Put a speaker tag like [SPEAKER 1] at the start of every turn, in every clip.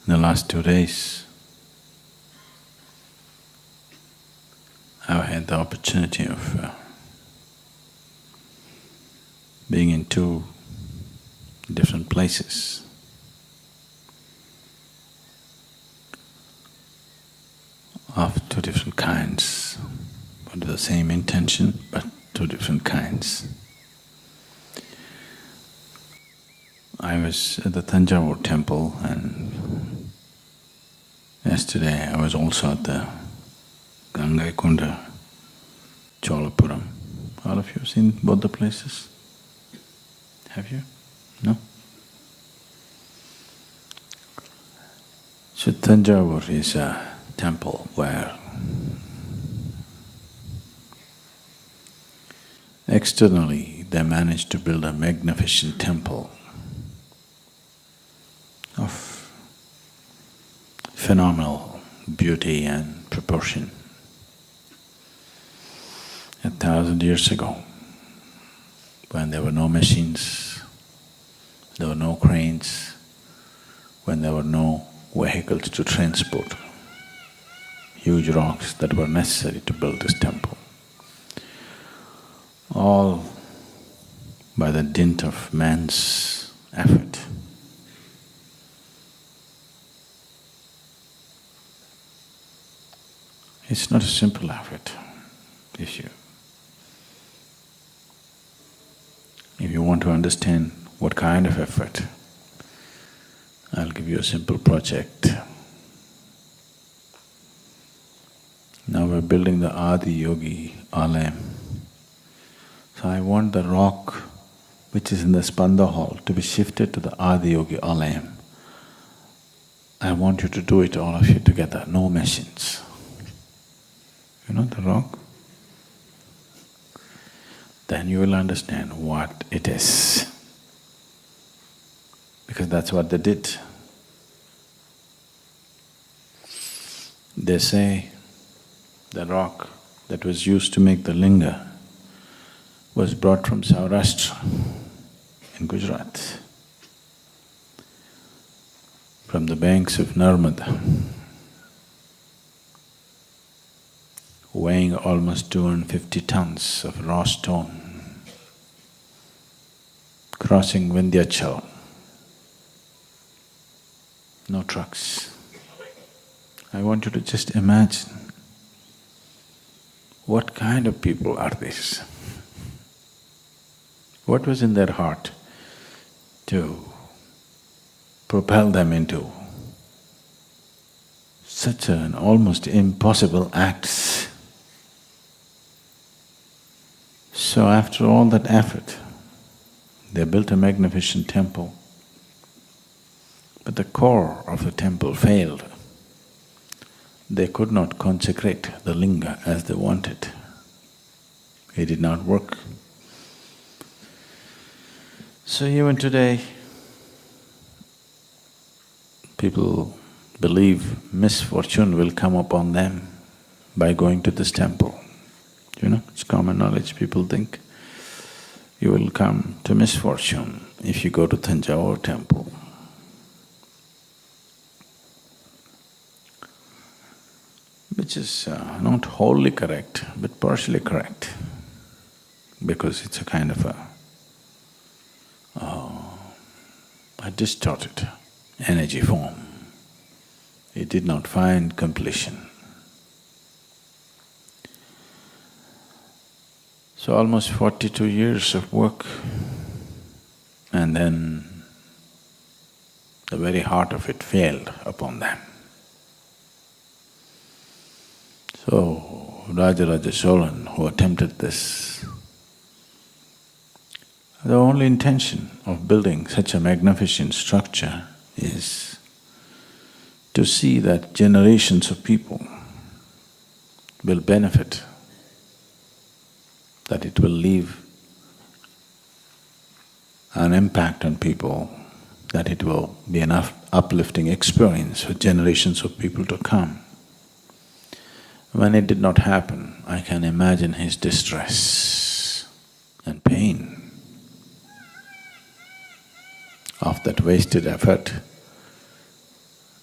[SPEAKER 1] In the last 2 days, I've had the opportunity of being in two different places. Of two different kinds, with the same intention, but two different kinds. I was at the Thanjavur temple, and yesterday I was also at the Gangaikonda, Cholapuram. All of you have seen both the places? Have you? No? So Thanjavur is a temple where externally they managed to build a magnificent temple of phenomenal beauty and proportion. 1,000 years ago, when there were no machines, there were no cranes, when there were no vehicles to transport huge rocks that were necessary to build this temple. All by the dint of man's effort. It's not a simple effort issue. If you want to understand what kind of effort, I'll give you a simple project. Now we're building the Adi Yogi Alayam. So I want the rock which is in the Spanda hall to be shifted to the Adi Yogi Alayam. I want you to do it, all of you together, no machines. You know the rock? Then you will understand what it is. Because that's what they did. They say the rock that was used to make the linga was brought from Saurashtra in Gujarat, from the banks of Narmada, weighing almost 250 tons of raw stone, crossing Vindhyachal. No trucks. I want you to just imagine what kind of people are these? What was in their heart to propel them into such an almost impossible acts? So after all that effort, they built a magnificent temple, but the core of the temple failed. They could not consecrate the linga as they wanted. It did not work. So even today, people believe misfortune will come upon them by going to this temple. You know, it's common knowledge, people think you will come to misfortune if you go to Thanjavur temple. Which is not wholly correct, but partially correct, because it's a kind of a distorted energy form. It did not find completion. So almost 42 years of work, and then the very heart of it failed upon them. So Rajaraja Cholan, who attempted this, the only intention of building such a magnificent structure is to see that generations of people will benefit, that it will leave an impact on people, that it will be an uplifting experience for generations of people to come. When it did not happen, I can imagine his distress and pain of that wasted effort.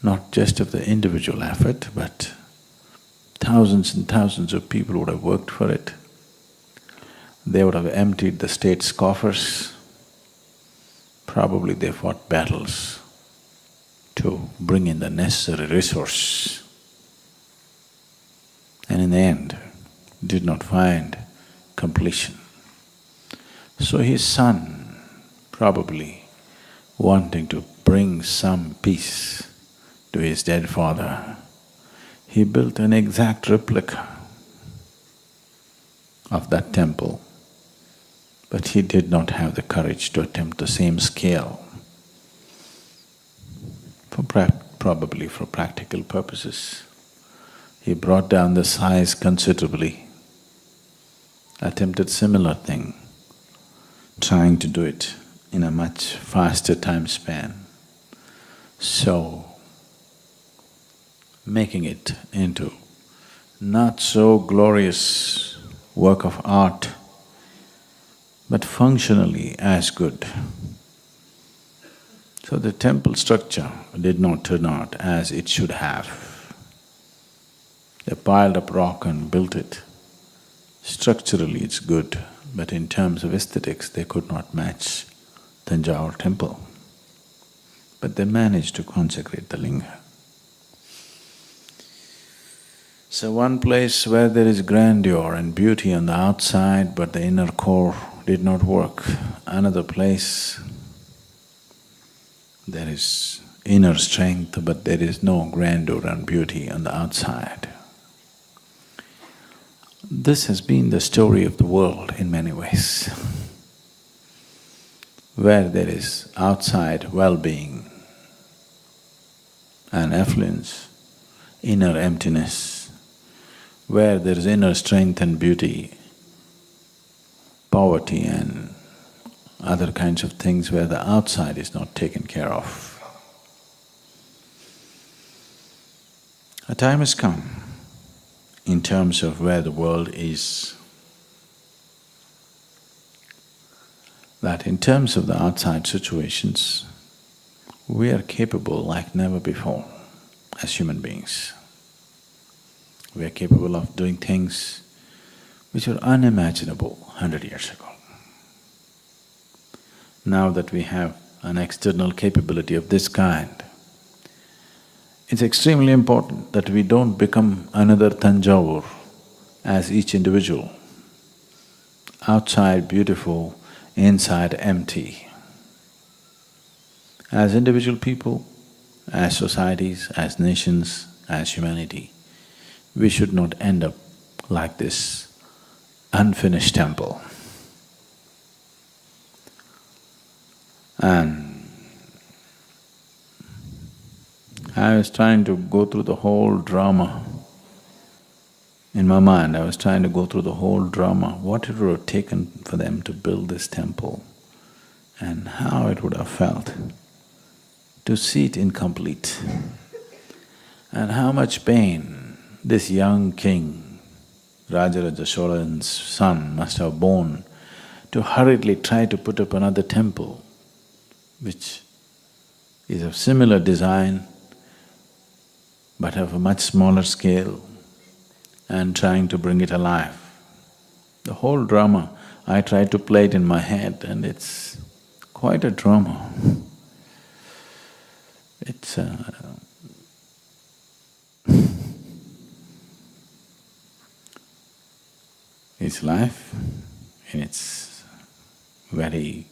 [SPEAKER 1] not just of the individual effort, but thousands and thousands of people would have worked for it. They would have emptied the state's coffers. Probably they fought battles to bring in the necessary resource, and in the end, did not find completion. So his son, probably wanting to bring some peace to his dead father, he built an exact replica of that temple, but he did not have the courage to attempt the same scale, probably for practical purposes. He brought down the size considerably, attempted similar thing, trying to do it in a much faster time span. So, making it into not so glorious work of art, but functionally as good. So the temple structure did not turn out as it should have. They piled up rock and built it. Structurally it's good, but in terms of aesthetics they could not match Thanjavur temple. But they managed to consecrate the linga. So one place where there is grandeur and beauty on the outside, but the inner core did not work. Another place, there is inner strength, but there is no grandeur and beauty on the outside. This has been the story of the world in many ways. Where there is outside well-being and affluence, inner emptiness. Where there is inner strength and beauty, poverty and other kinds of things where the outside is not taken care of. A time has come in terms of where the world is, that in terms of the outside situations, we are capable like never before as human beings. We are capable of doing things which were unimaginable 100 years ago. Now that we have an external capability of this kind, it's extremely important that we don't become another Thanjavur as each individual. Outside beautiful, inside empty. As individual people, as societies, as nations, as humanity, we should not end up like this unfinished temple. And I was trying to go through the whole drama. In my mind, I was trying to go through the whole drama, what it would have taken for them to build this temple and how it would have felt to see it incomplete, and how much pain this young king, Rajaraja Cholan's son, must have borne to hurriedly try to put up another temple which is of similar design but of a much smaller scale, and trying to bring it alive. The whole drama, I tried to play it in my head and it's quite a drama. It's it's life in its very,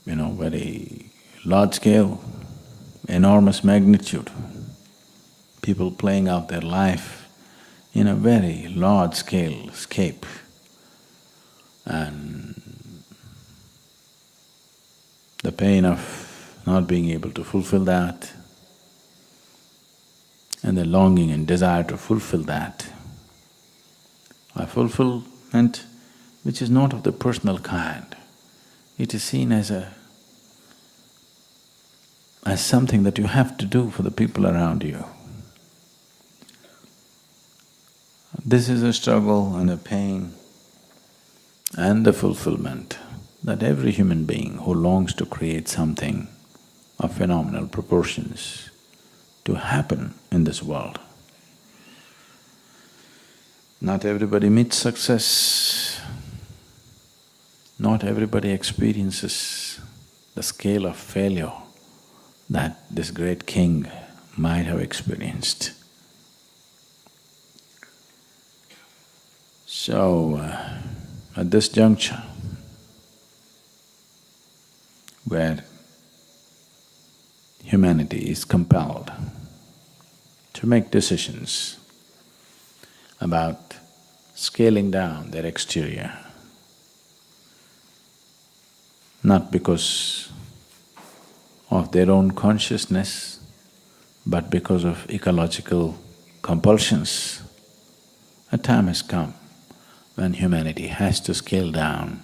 [SPEAKER 1] very large scale, enormous magnitude. People playing out their life in a very large scale scape, and the pain of not being able to fulfill that, and the longing and desire to fulfill that. A fulfillment which is not of the personal kind. It is seen as something that you have to do for the people around you. This is a struggle and a pain and the fulfillment. that every human being who longs to create something of phenomenal proportions to happen in this world. Not everybody meets success, not everybody experiences the scale of failure that this great king might have experienced. So, at this juncture, where humanity is compelled to make decisions about scaling down their exterior, not because of their own consciousness, but because of ecological compulsions, a time has come when humanity has to scale down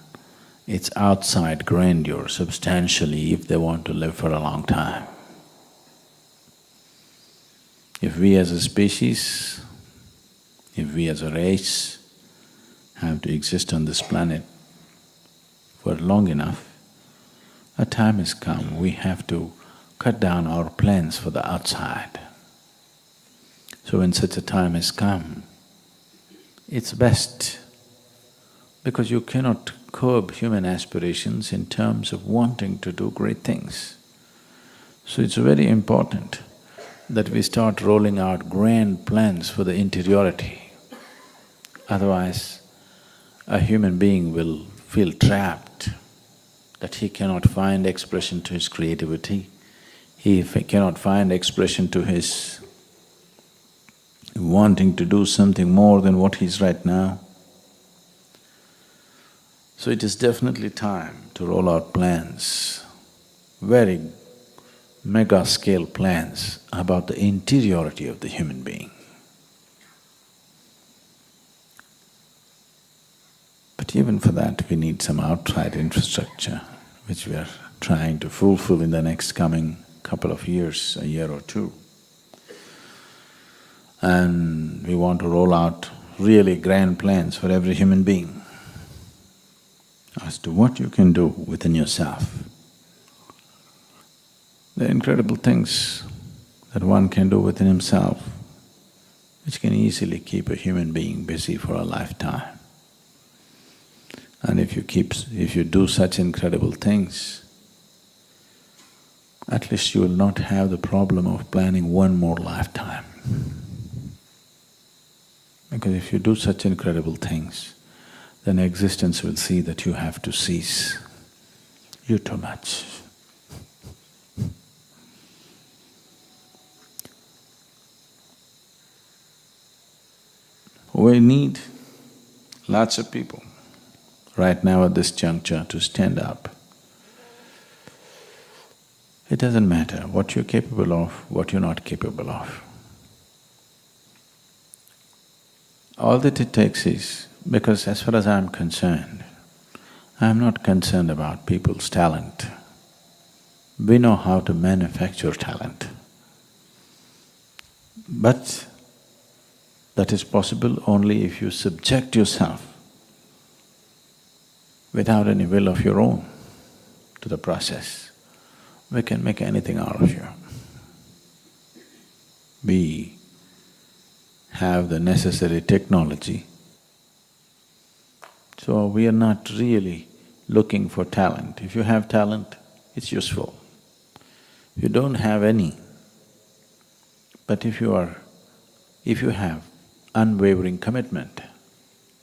[SPEAKER 1] its outside grandeur substantially if they want to live for a long time. If we as a species, if we as a race have to exist on this planet for long enough, a time has come we have to cut down our plans for the outside. So when such a time has come, it's best, because you cannot curb human aspirations in terms of wanting to do great things. So it's very important that we start rolling out grand plans for the interiority. Otherwise, a human being will feel trapped, that he cannot find expression to his creativity, he cannot find expression to his wanting to do something more than what he is right now. So it is definitely time to roll out plans, very mega-scale plans about the interiority of the human being. But even for that, we need some outside infrastructure, which we are trying to fulfill in the next coming couple of years, a year or two. And we want to roll out really grand plans for every human being as to what you can do within yourself. There are incredible things that one can do within himself, which can easily keep a human being busy for a lifetime. And if you do such incredible things, at least you will not have the problem of planning one more lifetime. Because if you do such incredible things, then existence will see that you have to cease. You're too much. We need lots of people right now at this juncture to stand up. It doesn't matter what you're capable of, what you're not capable of. All that it takes is, because as far as I'm concerned, I'm not concerned about people's talent. We know how to manufacture talent. But that is possible only if you subject yourself without any will of your own to the process. We can make anything out of you. We have the necessary technology. So we are not really looking for talent. If you have talent, it's useful. If you don't have any, but if you have unwavering commitment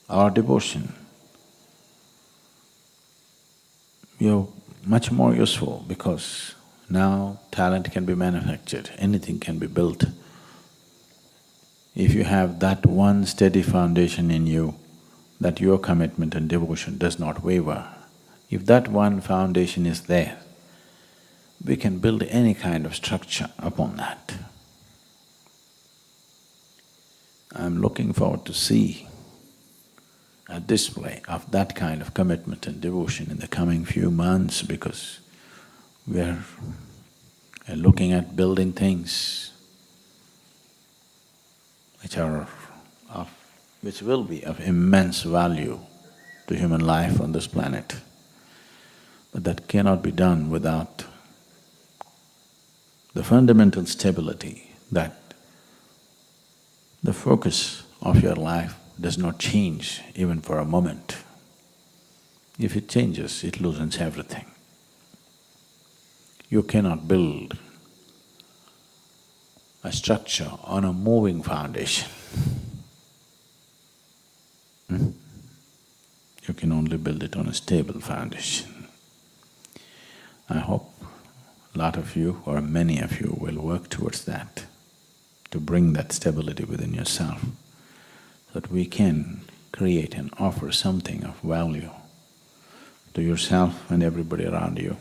[SPEAKER 1] or devotion, you're much more useful, because now talent can be manufactured, anything can be built. If you have that one steady foundation in you, that your commitment and devotion does not waver, if that one foundation is there, we can build any kind of structure upon that. I'm looking forward to see a display of that kind of commitment and devotion in the coming few months, because we're looking at building things which will be of immense value to human life on this planet. But that cannot be done without the fundamental stability that the focus of your life does not change even for a moment. If it changes, it loosens everything. You cannot build a structure on a moving foundation. You can only build it on a stable foundation. I hope a lot of you or many of you will work towards that, to bring that stability within yourself, so that we can create and offer something of value to yourself and everybody around you.